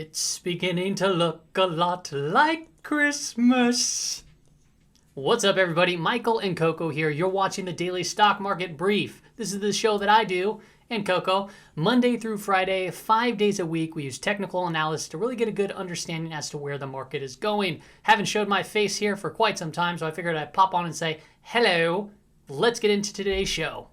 It's beginning to look a lot like Christmas. What's up, everybody? Michael and Coco here. You're watching the Daily Stock Market Brief. This is the show that I do, and Coco, Monday through Friday, 5 days a week. We use technical analysis to really get a good understanding as to where the market is going. Haven't showed my face here for quite some time, so I figured I'd pop on and say hello. Let's get into today's show.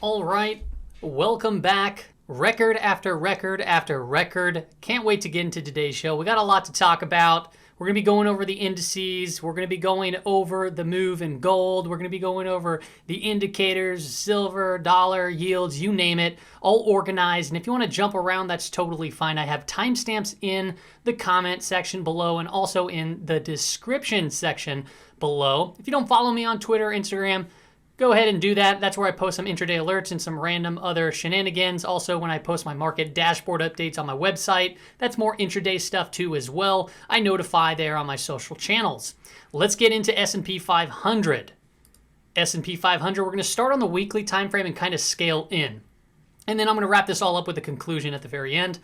All right. Welcome back. Record after record after record. Can't wait to get into today's show. We got a lot to talk about. We're going to be going over the indices. We're going to be going over the move in gold. We're going to be going over the indicators, silver, dollar, yields, you name it, all organized. And if you want to jump around, that's totally fine. I have timestamps in the comment section below and also in the description section below. If you don't follow me on Twitter, Instagram, go ahead and do that. That's where I post some intraday alerts and some random other shenanigans. Also, when I post my market dashboard updates on my website, that's more intraday stuff too as well. I notify there on my social channels. Let's get into S&P 500. S&P 500, we're going to start on the weekly time frame and kind of scale in. And then I'm going to wrap this all up with a conclusion at the very end.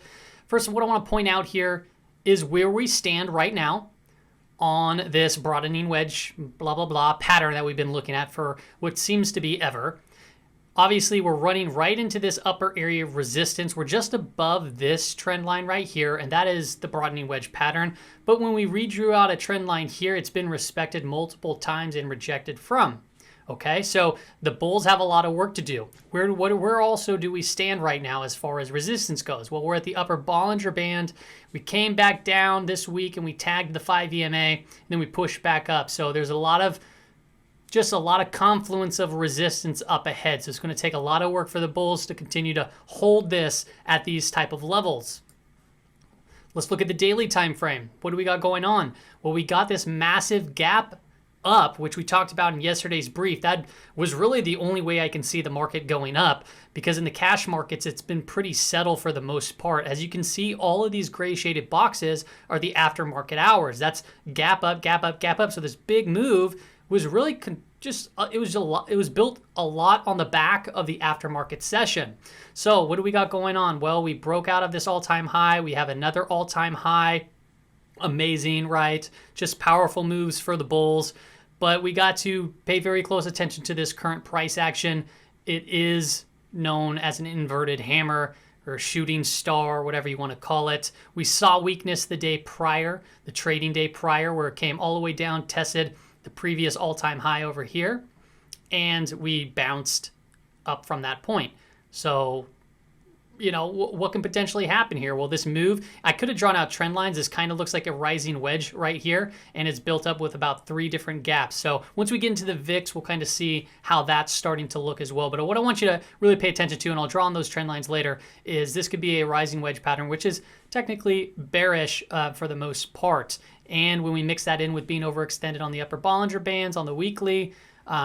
First, what I want to point out here is where we stand right now on this broadening wedge, blah, blah, blah, pattern that we've been looking at for what seems to be ever. Obviously, we're running right into this upper area of resistance. We're just above this trend line right here, and that is the broadening wedge pattern. But when we redrew out a trend line here, it's been respected multiple times and rejected from. Okay, so the bulls have a lot of work to do. Where also do we stand right now as far as resistance goes? Well, we're at the upper Bollinger Band. We came back down this week and we tagged the 5 EMA, and then we pushed back up. So there's a lot of confluence of resistance up ahead. So it's going to take a lot of work for the bulls to continue to hold this at these type of levels. Let's look at the daily time frame. What do we got going on? Well, we got this massive gap up, which we talked about in yesterday's brief. That was really the only way I can see the market going up, because in the cash markets, it's been pretty settled for the most part. As you can see, all of these gray shaded boxes are the aftermarket hours. That's gap up, gap up, gap up. So this big move was really it was built a lot on the back of the aftermarket session. So what do we got going on? Well, we broke out of this all-time high. We have another all-time high. Amazing, right? Just powerful moves for the bulls. But we got to pay very close attention to this current price action. It is known as an inverted hammer or shooting star, whatever you want to call it. We saw weakness the day prior, the trading day prior, where it came all the way down, tested the previous all-time high over here, and we bounced up from that point. So, you know, what can potentially happen here? Well, this move, I could have drawn out trend lines. This kind of looks like a rising wedge right here, and it's built up with about 3 different gaps. So once we get into the VIX, we'll kind of see how that's starting to look as well. But what I want you to really pay attention to, and I'll draw on those trend lines later, is this could be a rising wedge pattern, which is technically bearish for the most part. And when we mix that in with being overextended on the upper Bollinger Bands, on the weekly,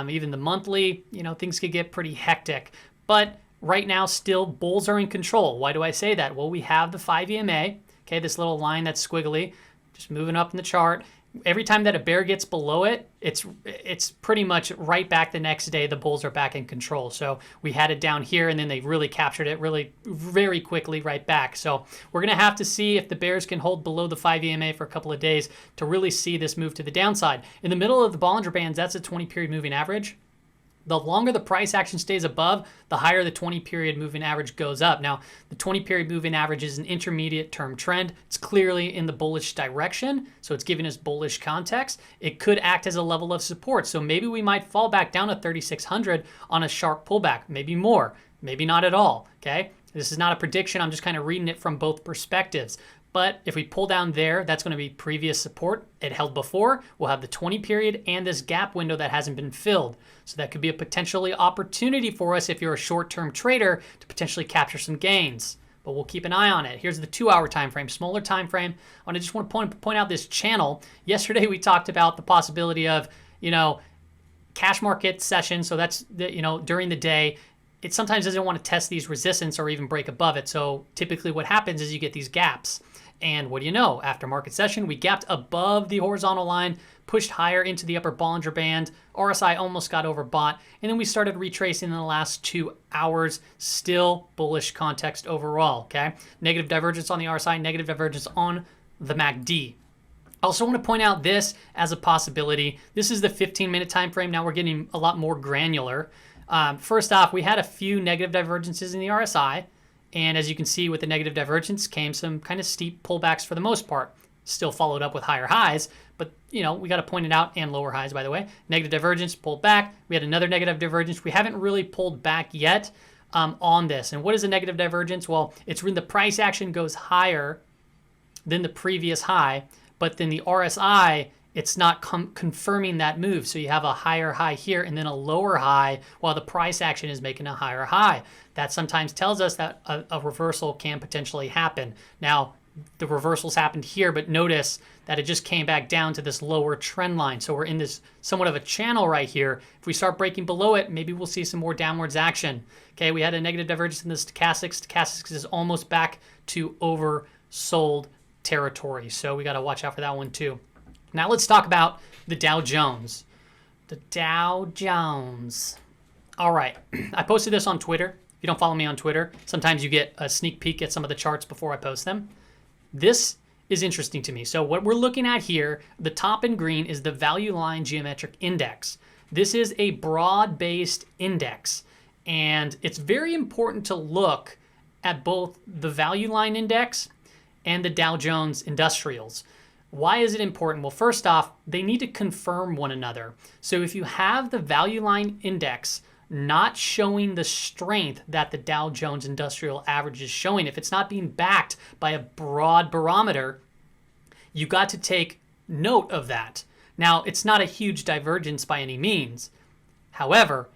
even the monthly, you know, things could get pretty hectic. But right now, still, bulls are in control. Why do I say that? Well, we have the 5 EMA, okay, this little line that's squiggly, just moving up in the chart. Every time that a bear gets below it, it's pretty much right back the next day. The bulls are back in control. So we had it down here, and then they really captured it really very quickly right back. So we're going to have to see if the bears can hold below the 5 EMA for a couple of days to really see this move to the downside. In the middle of the Bollinger Bands, that's a 20-period moving average. The longer the price action stays above, the higher the 20-period moving average goes up. Now, the 20-period moving average is an intermediate term trend. It's clearly in the bullish direction, so it's giving us bullish context. It could act as a level of support, so maybe we might fall back down to 3,600 on a sharp pullback, maybe more, maybe not at all, okay? This is not a prediction. I'm just kind of reading it from both perspectives. But if we pull down there, that's going to be previous support. It held before. We'll have the 20 period and this gap window that hasn't been filled. So that could be a potentially opportunity for us if you're a short-term trader to potentially capture some gains. But we'll keep an eye on it. Here's the 2-hour time frame, smaller time frame. I just want to point out this channel. Yesterday we talked about the possibility of, you know, cash market session. So that's, you know, during the day. It sometimes doesn't want to test these resistance or even break above it. So typically what happens is you get these gaps. And what do you know? After market session, we gapped above the horizontal line, pushed higher into the upper Bollinger Band. RSI almost got overbought. And then we started retracing in the last 2 hours. Still bullish context overall, okay? Negative divergence on the RSI, negative divergence on the MACD. I also want to point out this as a possibility. This is the 15-minute time frame. Now we're getting a lot more granular. First off, we had a few negative divergences in the RSI. And as you can see with the negative divergence came some kind of steep pullbacks for the most part. Still followed up with higher highs. But, you know, we got to point it out, and lower highs, by the way. Negative divergence, pulled back. We had another negative divergence. We haven't really pulled back yet on this. And what is a negative divergence? Well, it's when the price action goes higher than the previous high. But then the RSI, it's not confirming that move. So you have a higher high here and then a lower high while the price action is making a higher high. That sometimes tells us that a reversal can potentially happen. Now, the reversals happened here, but notice that it just came back down to this lower trend line. So we're in this somewhat of a channel right here. If we start breaking below it, maybe we'll see some more downwards action. Okay, we had a negative divergence in the stochastics. Stochastics is almost back to oversold territory. So we got to watch out for that one too. Now let's talk about the Dow Jones. The Dow Jones. All right. I posted this on Twitter. If you don't follow me on Twitter, sometimes you get a sneak peek at some of the charts before I post them. This is interesting to me. So what we're looking at here, the top in green is the value line geometric index. This is a broad-based index. And it's very important to look at both the value line index and the Dow Jones Industrials. Why is it important? Well, first off, they need to confirm one another. So if you have the value line index not showing the strength that the Dow Jones Industrial Average is showing, if it's not being backed by a broad barometer, you got to take note of that. Now, it's not a huge divergence by any means. However,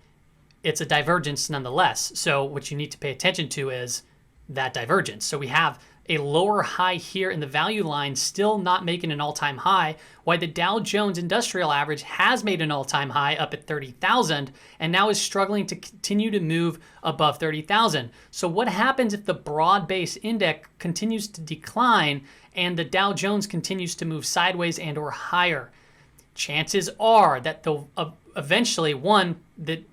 it's a divergence nonetheless. So what you need to pay attention to is that divergence. So we have a lower high here in the value line, still not making an all-time high, while the Dow Jones Industrial Average has made an all-time high up at 30,000 and now is struggling to continue to move above 30,000. So what happens if the broad-based index continues to decline and the Dow Jones continues to move sideways and or higher? Chances are that they'll eventually, that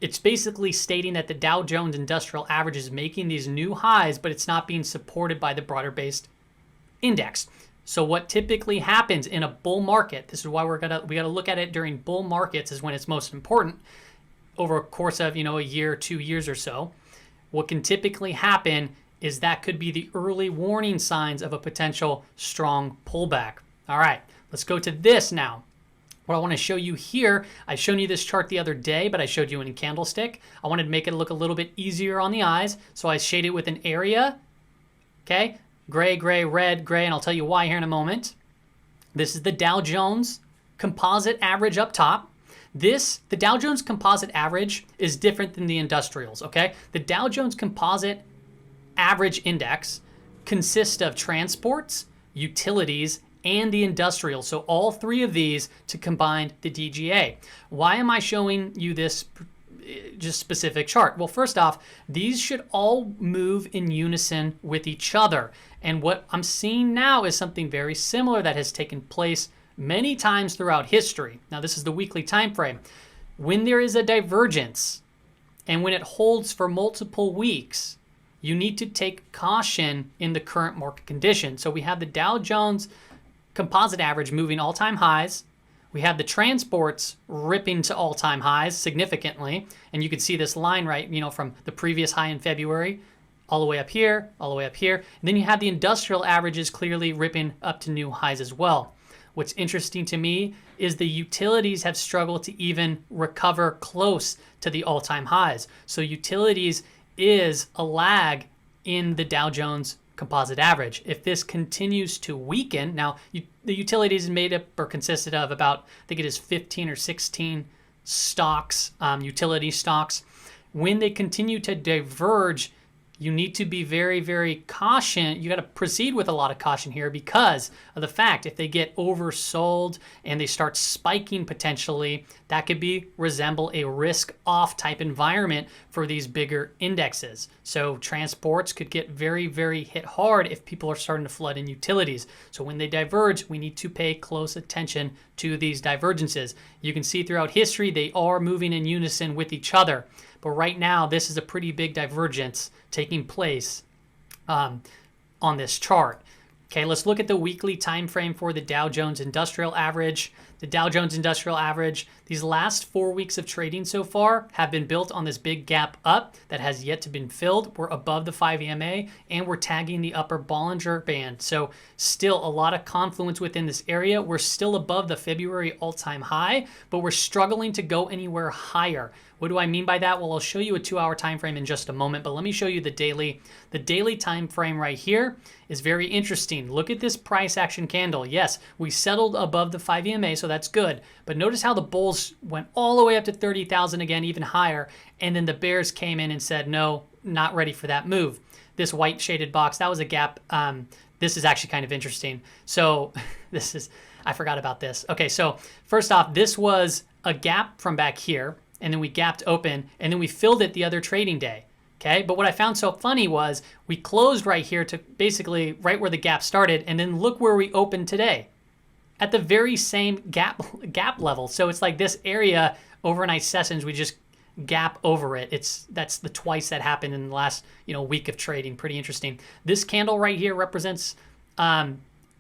it's basically stating that the Dow Jones Industrial Average is making these new highs, but it's not being supported by the broader based index. So what typically happens in a bull market, this is why we got to look at it during bull markets, is when it's most important, over a course of, a year, 2 years or so. What can typically happen is that could be the early warning signs of a potential strong pullback. All right, let's go to this now. What I want to show you here, I've shown you this chart the other day, but I showed you in a candlestick. I wanted to make it look a little bit easier on the eyes, so I shade it with an area. Okay, gray, gray, red, gray, and I'll tell you why here in a moment. This is the Dow Jones Composite Average up top. The Dow Jones Composite Average is different than the industrials, okay? The Dow Jones Composite Average Index consists of transports, utilities, and the industrial. So all three of these to combine the DGA. Why am I showing you this just specific chart? Well, first off, these should all move in unison with each other. And what I'm seeing now is something very similar that has taken place many times throughout history. Now, this is the weekly time frame. When there is a divergence and when it holds for multiple weeks, you need to take caution in the current market condition. So we have the Dow Jones Composite Average moving all-time highs. We have the transports ripping to all-time highs significantly. And you can see this line, right, from the previous high in February, all the way up here, all the way up here. And then you have the industrial averages clearly ripping up to new highs as well. What's interesting to me is the utilities have struggled to even recover close to the all-time highs. So utilities is a lag in the Dow Jones Composite Average. If this continues to weaken, now the utilities is made up or consisted of about, I think it is 15 or 16 stocks, utility stocks. When they continue to diverge, you need to be very, very cautious. You got to proceed with a lot of caution here because of the fact if they get oversold and they start spiking potentially, that could resemble a risk-off type environment for these bigger indexes. So transports could get very, very hit hard if people are starting to flood in utilities. So when they diverge, we need to pay close attention to these divergences. You can see throughout history, they are moving in unison with each other. But right now, this is a pretty big divergence taking place on this chart. Okay, let's look at the weekly time frame for the Dow Jones Industrial Average. The Dow Jones Industrial Average, these last 4 weeks of trading so far have been built on this big gap up that has yet to been filled. We're above the 5 EMA and we're tagging the upper Bollinger Band. So still a lot of confluence within this area. We're still above the February all-time high, but we're struggling to go anywhere higher. What do I mean by that? Well, I'll show you a 2-hour time frame in just a moment, but let me show you the daily. The daily time frame right here is very interesting. Look at this price action candle. Yes, we settled above the 5 EMA, so that's good. But notice how the bulls went all the way up to 30,000 again, even higher, and then the bears came in and said, no, not ready for that move. This white shaded box, that was a gap. This is actually kind of interesting. So I forgot about this. Okay, so first off, this was a gap from back here, and then we gapped open, and then we filled it the other trading day. Okay, but what I found so funny was we closed right here to basically right where the gap started, and then look where we opened today at the very same gap level. So it's like this area overnight sessions, we just gap over it. That's the twice that happened in the last week of trading. Pretty interesting. This candle right here represents a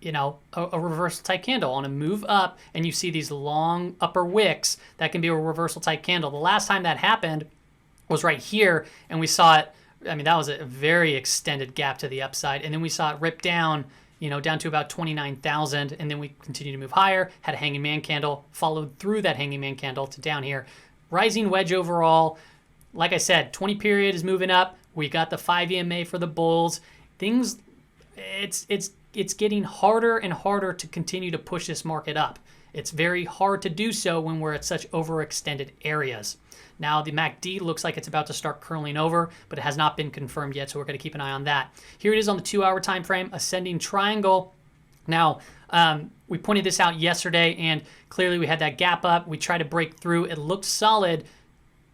reversal type candle on a move up, and you see these long upper wicks. That can be a reversal type candle. The last time that happened was right here, and we saw it. I mean, that was a very extended gap to the upside, and then we saw it rip down, down to about 29,000, and then we continued to move higher, had a hanging man candle, followed through that hanging man candle to down here. Rising wedge overall. Like I said, 20 period is moving up. We got the 5 EMA for the bulls. Things, it's getting harder and harder to continue to push this market up. It's very hard to do so when we're at such overextended areas. Now the MACD looks like it's about to start curling over, but it has not been confirmed yet, so we're going to keep an eye on that. Here it is on the 2-hour time frame, ascending triangle. Now, we pointed this out yesterday, and clearly we had that gap up. We tried to break through. It looked solid,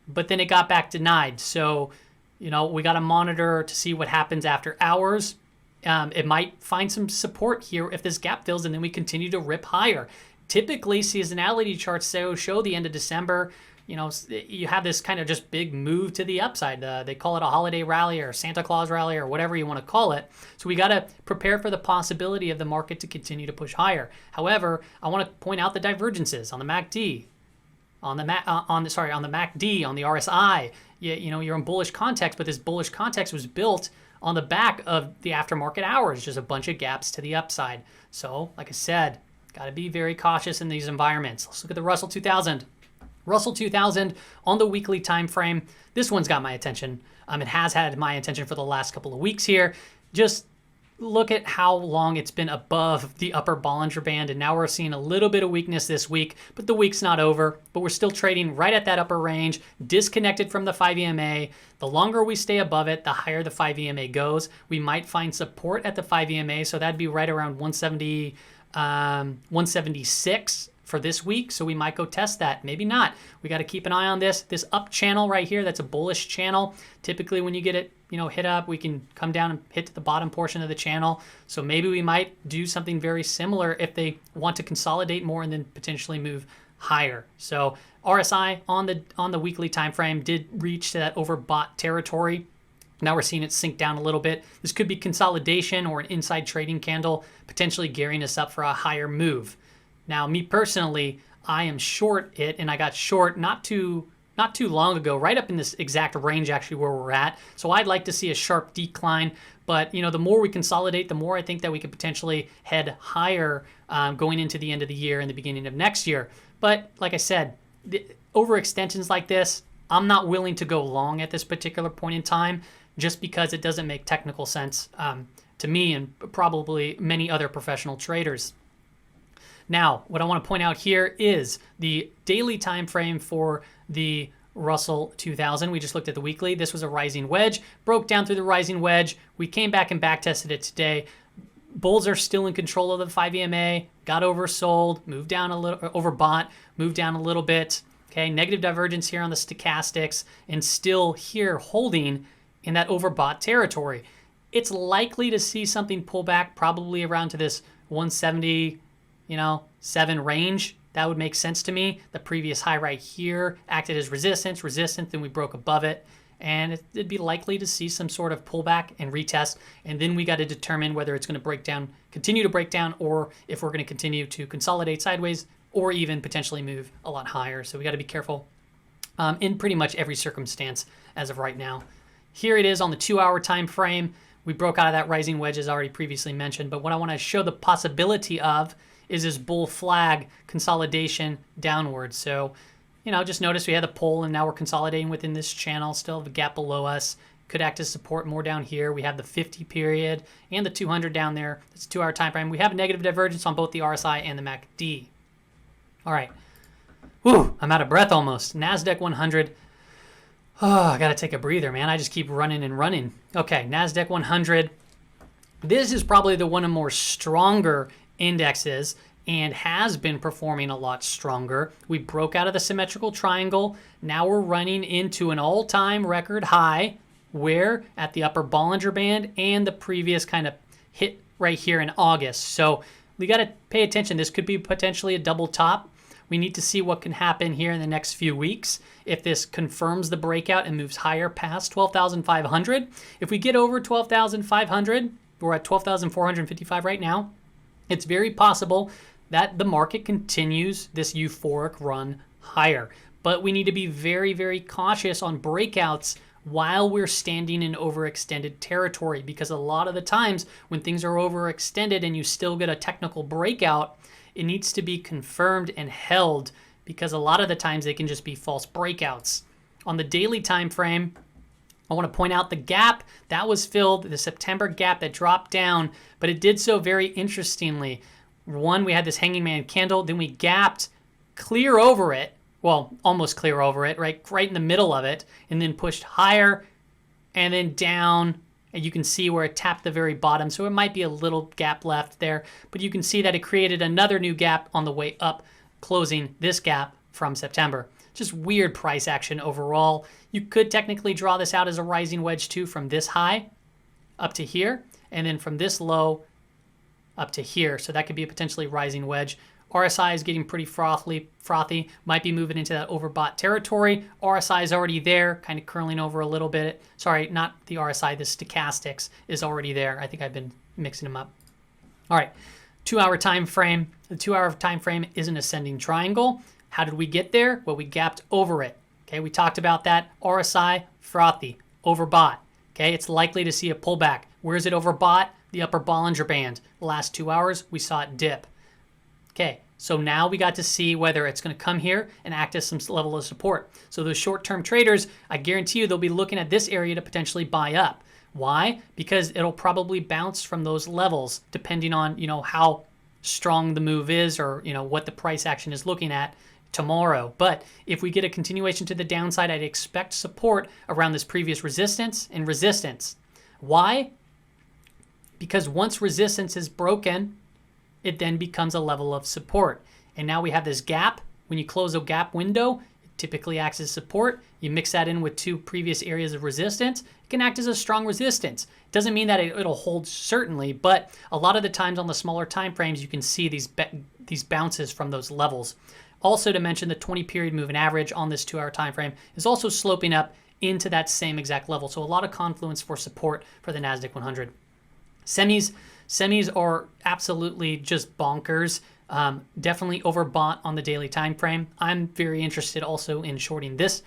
but then it got back denied. So, we got to monitor to see what happens after hours. It might find some support here if this gap fills, and then we continue to rip higher. Typically, seasonality charts show the end of December. You have this kind of just big move to the upside. They call it a holiday rally or Santa Claus rally or whatever you want to call it. So we got to prepare for the possibility of the market to continue to push higher. However, I want to point out the divergences on the MACD, on the MACD, on the RSI. You're in bullish context, but this bullish context was built on the back of the aftermarket hours, just a bunch of gaps to the upside. So, like I said, got to be very cautious in these environments. Let's look at the Russell 2000. Russell 2000 on the weekly time frame. This one's got my attention. It has had my attention for the last couple of weeks here. Just look at how long it's been above the upper Bollinger Band, and now we're seeing a little bit of weakness this week, but the week's not over. But we're still trading right at that upper range, disconnected from the 5 EMA. The longer we stay above it, the higher the 5 EMA goes. We might find support at the 5 EMA, so that'd be right around 170, 176 for this week, so we might go test that. Maybe not. We got to keep an eye on this up channel right here. That's a bullish channel. Typically when you get it hit up, we can come down and hit to the bottom portion of the channel. So maybe we might do something very similar if they want to consolidate more and then potentially move higher. So RSI on the weekly time frame did reach to that overbought territory. Now we're seeing it sink down a little bit. This could be consolidation or an inside trading candle, potentially gearing us up for a higher move. Now, me personally, I am short it, and I got short not too long ago, right up in this exact range actually where we're at. So I'd like to see a sharp decline, but the more we consolidate, the more I think that we could potentially head higher going into the end of the year and the beginning of next year. But like I said, the overextensions like this, I'm not willing to go long at this particular point in time just because it doesn't make technical sense to me and probably many other professional traders. Now, what I want to point out here is the daily time frame for the Russell 2000. We just looked at the weekly. This was a rising wedge, broke down through the rising wedge. We came back and back tested it today. Bulls are still in control of the 5 EMA, got oversold, moved down a little, overbought, moved down a little bit. Okay, negative divergence here on the stochastics, and still here holding in that overbought territory. It's likely to see something pull back probably around to this 170, 7 range. That would make sense to me. The previous high right here acted as resistance, then we broke above it. And it'd be likely to see some sort of pullback and retest. And then we got to determine whether it's going to break down, continue to break down, or if we're going to continue to consolidate sideways or even potentially move a lot higher. So we got to be careful in pretty much every circumstance as of right now. Here it is on the 2-hour time frame. We broke out of that rising wedge as already previously mentioned. But what I want to show the possibility of is this bull flag consolidation downwards. So, just notice we had the pull and now we're consolidating within this channel. Still have a gap below us. Could act as support more down here. We have the 50 period and the 200 down there. It's a 2-hour time frame. We have a negative divergence on both the RSI and the MACD. All right. Whew, I'm out of breath almost. NASDAQ 100. Oh, I got to take a breather, man. I just keep running and running. Okay, NASDAQ 100. This is probably the one of more stronger indexes and has been performing a lot stronger. We broke out of the symmetrical triangle. Now we're running into an all-time record high where at the upper Bollinger Band and the previous kind of hit right here in August. So we got to pay attention. This could be potentially a double top. We need to see what can happen here in the next few weeks. If this confirms the breakout and moves higher past 12,500. If we get over 12,500, we're at 12,455 right now. It's very possible that the market continues this euphoric run higher. But we need to be very, very cautious on breakouts while we're standing in overextended territory, because a lot of the times when things are overextended and you still get a technical breakout, it needs to be confirmed and held, because a lot of the times they can just be false breakouts. On the daily time frame, I want to point out the gap that was filled, the September gap that dropped down, but it did so very interestingly. One, we had this hanging man candle, then we gapped clear over it, well, almost clear over it, right in the middle of it, and then pushed higher and then down, and you can see where it tapped the very bottom, so it might be a little gap left there, but you can see that it created another new gap on the way up, closing this gap from September. Just weird price action overall. You could technically draw this out as a rising wedge too, from this high up to here, and then from this low up to here. So that could be a potentially rising wedge. RSI is getting pretty frothy, might be moving into that overbought territory. RSI is already there, kind of curling over a little bit. Sorry, not the RSI, the stochastics is already there. I think I've been mixing them up. All right, 2-hour time frame. The 2-hour time frame is an ascending triangle. How did we get there? Well, we gapped over it. Okay, we talked about that. RSI, frothy, overbought. Okay, it's likely to see a pullback. Where is it overbought? The upper Bollinger Band. The last 2 hours, we saw it dip. Okay, so now we got to see whether it's going to come here and act as some level of support. So those short-term traders, I guarantee you they'll be looking at this area to potentially buy up. Why? Because it'll probably bounce from those levels depending on, how strong the move is, or, what the price action is looking at tomorrow. But if we get a continuation to the downside, I'd expect support around this previous resistance and resistance. Why? Because once resistance is broken, it then becomes a level of support. And now we have this gap. When you close a gap window, it typically acts as support. You mix that in with 2 previous areas of resistance, it can act as a strong resistance. It doesn't mean that it'll hold certainly, but a lot of the times on the smaller time frames, you can see these bounces from those levels. Also to mention, the 20-period moving average on this 2-hour time frame is also sloping up into that same exact level. So a lot of confluence for support for the NASDAQ 100. Semis are absolutely just bonkers. Definitely overbought on the daily time frame. I'm very interested also in shorting this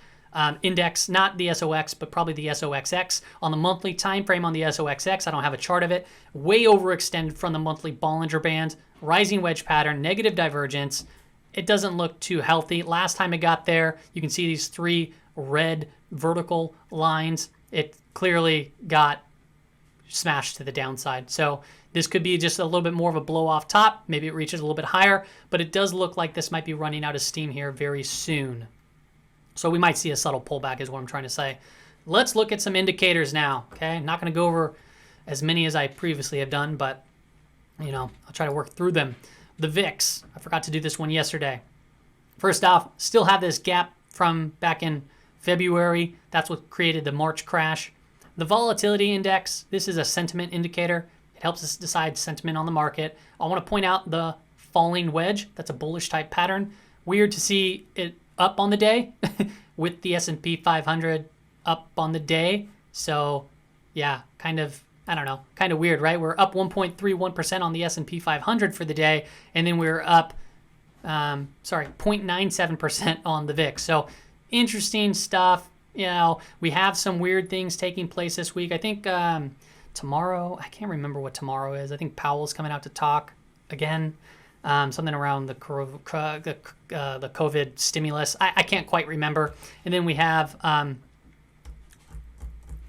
index, not the SOX, but probably the SOXX. On the monthly time frame on the SOXX, I don't have a chart of it. Way overextended from the monthly Bollinger Band, rising wedge pattern, negative divergence. It doesn't look too healthy. Last time it got there, you can see these 3 red vertical lines. It clearly got smashed to the downside. So this could be just a little bit more of a blow off top. Maybe it reaches a little bit higher, but it does look like this might be running out of steam here very soon. So we might see a subtle pullback is what I'm trying to say. Let's look at some indicators now, okay? I'm not going to go over as many as I previously have done, but, I'll try to work through them. The VIX, I forgot to do this one yesterday. First off, still have this gap from back in February. That's what created the March crash. The volatility index, this is a sentiment indicator. It helps us decide sentiment on the market. I want to point out the falling wedge. That's a bullish type pattern. Weird to see it up on the day with the S&P 500 up on the day. So yeah, kind of weird, right? We're up 1.31% on the S&P 500 for the day, and then we're up 0.97% on the VIX. So interesting stuff. We have some weird things taking place this week. I think tomorrow, I can't remember what tomorrow is. I think Powell's coming out to talk again. Something around the COVID stimulus. I can't quite remember. And then we have,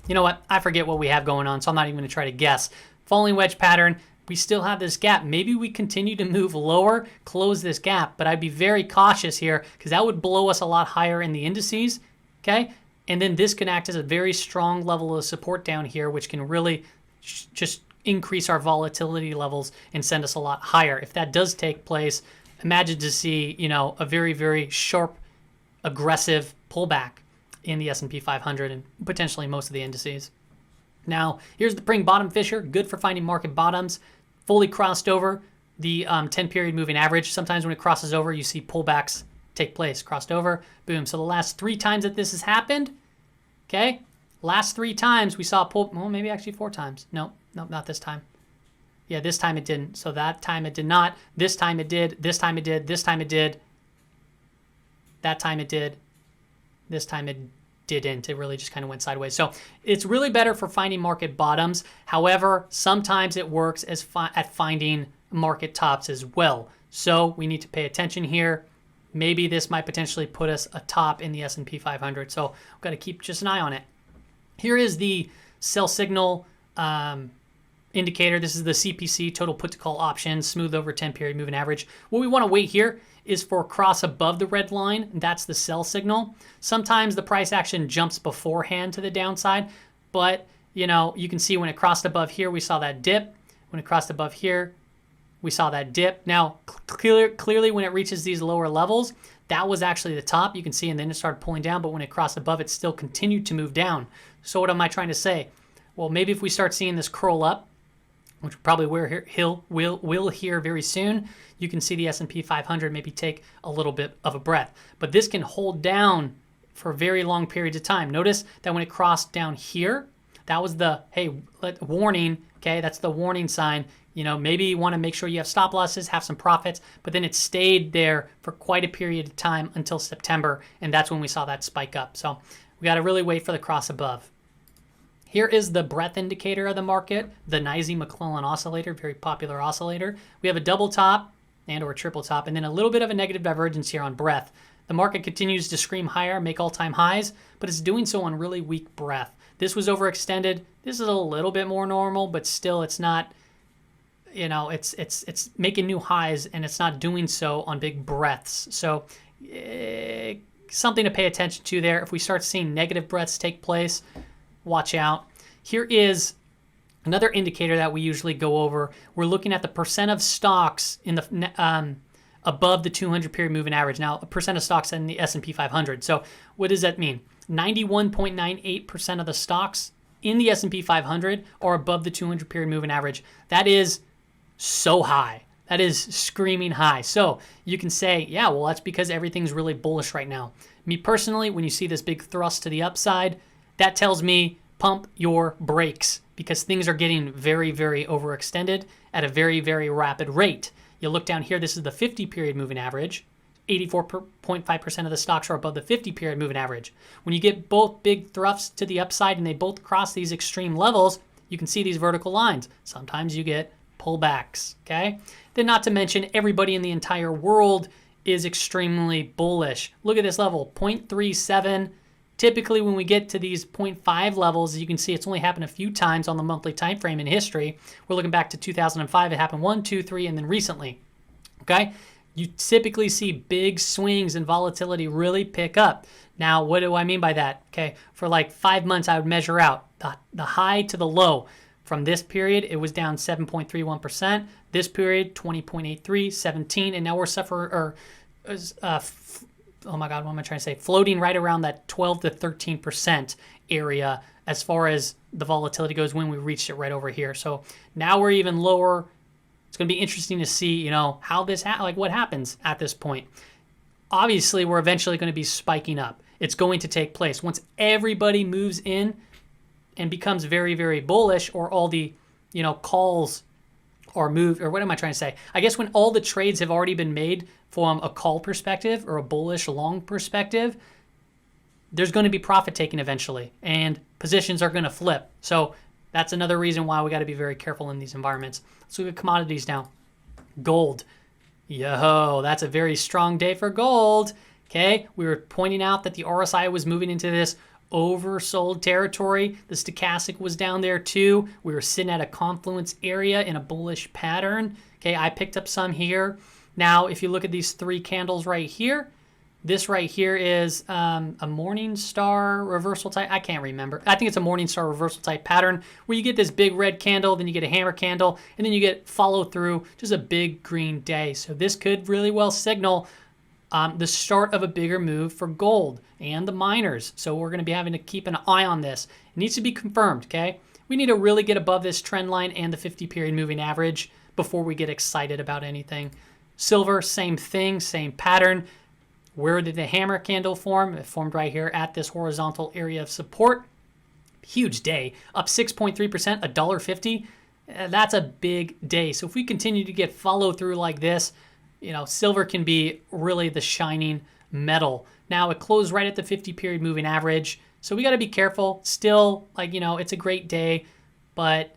you know what? I forget what we have going on, so I'm not even going to try to guess. Falling wedge pattern. We still have this gap. Maybe we continue to move lower, close this gap, but I'd be very cautious here because that would blow us a lot higher in the indices, okay? And then this can act as a very strong level of support down here, which can really just increase our volatility levels and send us a lot higher. If that does take place, imagine to see, a very, very sharp, aggressive pullback in the S&P 500 and potentially most of the indices. Now, here's the spring bottom fisher, good for finding market bottoms, fully crossed over the 10-period moving average. Sometimes when it crosses over, you see pullbacks take place, crossed over, boom. So the last 3 times that this has happened, okay, last 3 times we saw a pull, well, maybe actually 4 times. No, not this time. Yeah, this time it didn't. So that time it did not. This time it did. This time it did. This time it did. That time it did. This time it didn't. It really just kind of went sideways. So it's really better for finding market bottoms. However, sometimes it works as at finding market tops as well. So we need to pay attention here. Maybe this might potentially put us atop in the S&P 500. So we've got to keep just an eye on it. Here is the sell signal indicator. This is the CPC, total put to call options, smooth over 10-period moving average. What we want to wait here is for cross above the red line. That's the sell signal. Sometimes the price action jumps beforehand to the downside, but you can see when it crossed above here, we saw that dip. When it crossed above here, we saw that dip. Now, clearly when it reaches these lower levels, that was actually the top. You can see, and then it started pulling down, but when it crossed above, it still continued to move down. So what am I trying to say? Well, maybe if we start seeing this curl up, which probably we'll hear very soon, you can see the S&P 500 maybe take a little bit of a breath. But this can hold down for very long periods of time. Notice that when it crossed down here, that was the, warning, okay? That's the warning sign. Maybe you want to make sure you have stop losses, have some profits, but then it stayed there for quite a period of time until September, and that's when we saw that spike up. So we got to really wait for the cross above. Here is the breadth indicator of the market, the Nyse-McClellan oscillator, very popular oscillator. We have a double top and or triple top, and then a little bit of a negative divergence here on breadth. The market continues to scream higher, make all-time highs, but it's doing so on really weak breadth. This was overextended. This is a little bit more normal, but still it's not, it's making new highs, and it's not doing so on big breadths. So something to pay attention to there. If we start seeing negative breadths take place, watch out. Here is another indicator that we usually go over. We're looking at the percent of stocks in the above the 200-period moving average. Now, a percent of stocks in the S&P 500. So what does that mean? 91.98% of the stocks in the S&P 500 are above the 200-period moving average. That is so high. That is screaming high. So you can say, yeah, well, that's because everything's really bullish right now. Me personally, when you see this big thrust to the upside, that tells me pump your brakes because things are getting very, very overextended at a very, very rapid rate. You look down here, this is the 50-period moving average. 84.5% of the stocks are above the 50-period moving average. When you get both big thrusts to the upside and they both cross these extreme levels, you can see these vertical lines. Sometimes you get pullbacks, okay? Then not to mention everybody in the entire world is extremely bullish. Look at this level, 0.37. Typically, when we get to these 0.5 levels, as you can see, it's only happened a few times on the monthly time frame in history. We're looking back to 2005. It happened 1, 2, 3, and then recently. Okay? you typically see big swings and volatility really pick up. Now, what do I mean by that? Okay, for like 5 months, I would measure out the high to the low. From this period, it was down 7.31%. This period, 20.83, 17, and now we're oh my God, what am I trying to say? Floating right around that 12 to 13% area as far as the volatility goes when we reached it right over here. So now we're even lower. It's going to be interesting to see, you know, how this, what happens at this point. Obviously, we're eventually going to be spiking up. It's going to take place once everybody moves in and becomes very, very bullish, or all the, you know, calls are moved, or what am I trying to say? I guess when all the trades have already been made from a call perspective or a bullish long perspective, there's going to be profit taking eventually, and positions are going to flip. So that's another reason why we got to be very careful in these environments. Let's look at commodities now. Gold. Yo, that's a very strong day for gold. Okay, we were pointing out that the RSI was moving into this oversold territory. The stochastic was down there too. We were sitting at a confluence area in a bullish pattern. Okay, I picked up some here. Now, if you look at these 3 candles right here, this right here is a morning star reversal type. I can't remember. I think it's a morning star reversal type pattern where you get this big red candle, then you get a hammer candle, and then you get follow through, just a big green day. So this could really well signal the start of a bigger move for gold and the miners. So we're going to be having to keep an eye on this. It needs to be confirmed, okay? We need to really get above this trend line and the 50-period moving average before we get excited about anything. Silver, same thing, same pattern. Where did the hammer candle form? It formed right here at this horizontal area of support. Huge day, up 6.3%, $1.50. That's a big day. So if we continue to get follow through like this, you know, silver can be really the shining metal. Now it closed right at the 50-period moving average. So we got to be careful. Still, like, you know, it's a great day, but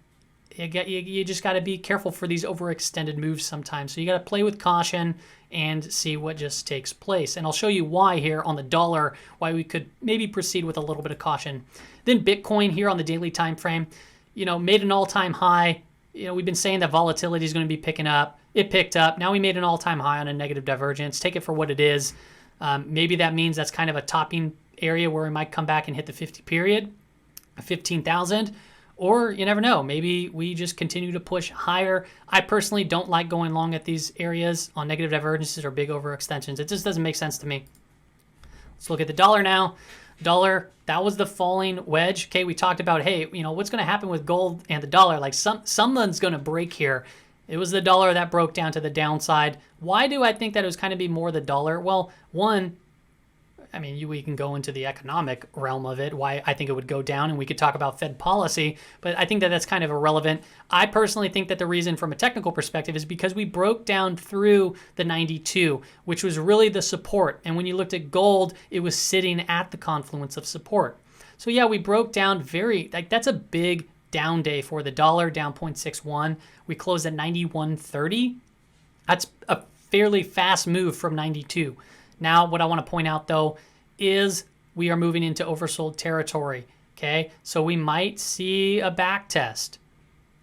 you just got to be careful for these overextended moves sometimes. So you got to play with caution and see what just takes place. And I'll show you why here on the dollar, why we could maybe proceed with a little bit of caution. Then Bitcoin here on the daily time frame, you know, made an all-time high. You know, we've been saying that volatility is going to be picking up. It picked up. Now we made an all-time high on a negative divergence. Take it for what it is. Maybe that means that's kind of a topping area where we might come back and hit the 50 period, 15,000. Or you never know. Maybe we just continue to push higher. I personally don't like going long at these areas on negative divergences or big overextensions. It just doesn't make sense to me. Let's look at the dollar now. Dollar, that was the falling wedge. Okay, we talked about, hey, you know, what's going to happen with gold and the dollar? Like someone's going to break here. It was the dollar that broke down to the downside. Why do I think that it was kind of be more the dollar? Well, one, I mean, we can go into the economic realm of it, why I think it would go down, and we could talk about Fed policy, but I think that that's kind of irrelevant. I personally think that the reason from a technical perspective is because we broke down through the 92, which was really the support. And when you looked at gold, it was sitting at the confluence of support. So yeah, we broke down that's a big down day for the dollar, down 0.61. We closed at 91.30. That's a fairly fast move from 92. Now, what I want to point out, though, is we are moving into oversold territory, okay? So we might see a back test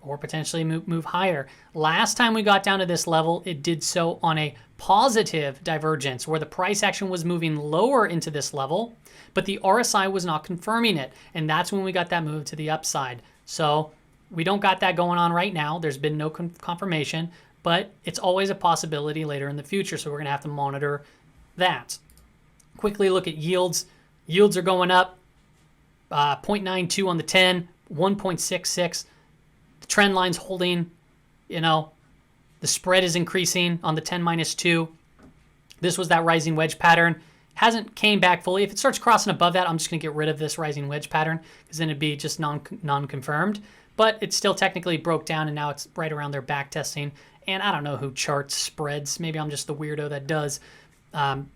or potentially move higher. Last time we got down to this level, it did so on a positive divergence where the price action was moving lower into this level, but the RSI was not confirming it, and that's when we got that move to the upside. So we don't got that going on right now. There's been no confirmation, but it's always a possibility later in the future, so we're going to have to monitor that. Quickly look at yields. Yields are going up, 0.92 on the 10, 1.66. The trend line's holding, you know, the spread is increasing on the 10-2. This was that rising wedge pattern. Hasn't came back fully. If it starts crossing above that, I'm just going to get rid of this rising wedge pattern because then it'd be just non-confirmed. But it still technically broke down, and now it's right around their back testing. And I don't know who charts spreads. Maybe I'm just the weirdo that does.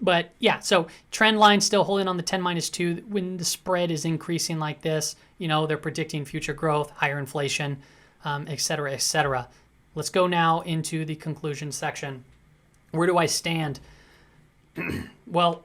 But yeah, so trend line still holding on the 10-2. When the spread is increasing like this, you know, they're predicting future growth, higher inflation, et cetera, et cetera. Let's go now into the conclusion section. Where do I stand? Well,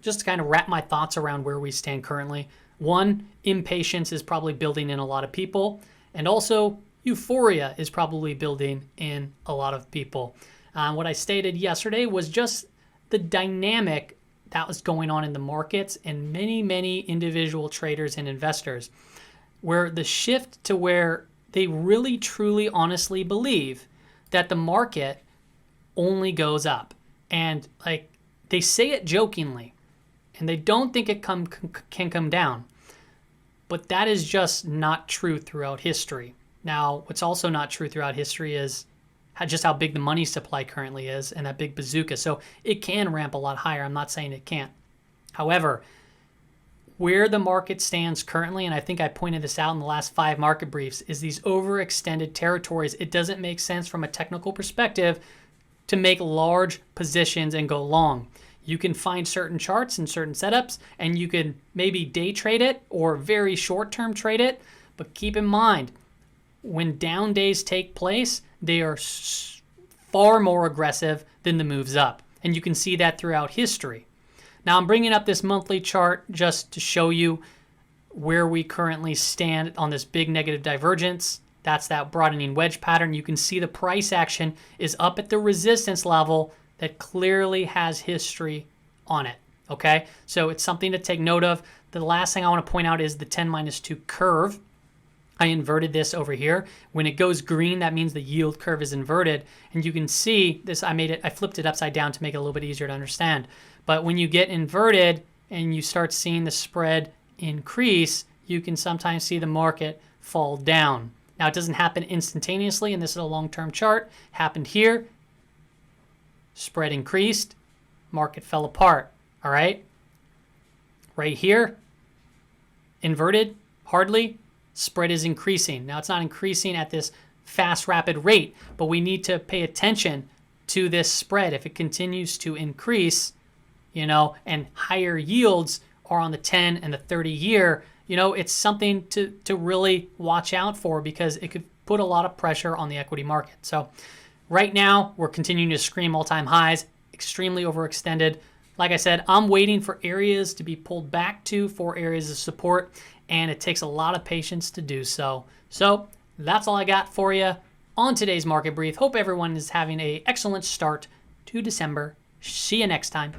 just to kind of wrap my thoughts around where we stand currently. One, impatience is probably building in a lot of people. And also, euphoria is probably building in a lot of people. What I stated yesterday was just the dynamic that was going on in the markets and many individual traders and investors, where the shift to where they really, truly, honestly believe that the market only goes up. And like they say it jokingly, and they don't think it can come down. But that is just not true throughout history. Now, what's also not true throughout history is just how big the money supply currently is and that big bazooka. So it can ramp a lot higher. I'm not saying it can't. However, where the market stands currently, and I think I pointed this out in the last 5 market briefs, is these overextended territories. It doesn't make sense from a technical perspective to make large positions and go long. You can find certain charts and certain setups, and you can maybe day trade it or very short-term trade it. But keep in mind, when down days take place, they are far more aggressive than the moves up. And you can see that throughout history. Now, I'm bringing up this monthly chart just to show you where we currently stand on this big negative divergence. That's that broadening wedge pattern. You can see the price action is up at the resistance level that clearly has history on it, okay? So it's something to take note of. The last thing I want to point out is the 10-2 curve. I inverted this over here. When it goes green, that means the yield curve is inverted. And you can see this, I flipped it upside down to make it a little bit easier to understand. But when you get inverted and you start seeing the spread increase, you can sometimes see the market fall down. Now, it doesn't happen instantaneously, and this is a long-term chart. Happened here. Spread increased. Market fell apart. All right? Right here. Inverted. Hardly. Spread is increasing. Now, it's not increasing at this fast, rapid rate, but we need to pay attention to this spread. If it continues to increase, and higher yields are on the 10 and the 30 year, it's something to really watch out for because it could put a lot of pressure on the equity market. So right now, we're continuing to scream all-time highs, extremely overextended. Like I said, I'm waiting for areas to be pulled back to for areas of support, and it takes a lot of patience to do so. So that's all I got for you on today's market brief. Hope everyone is having an excellent start to December. See you next time.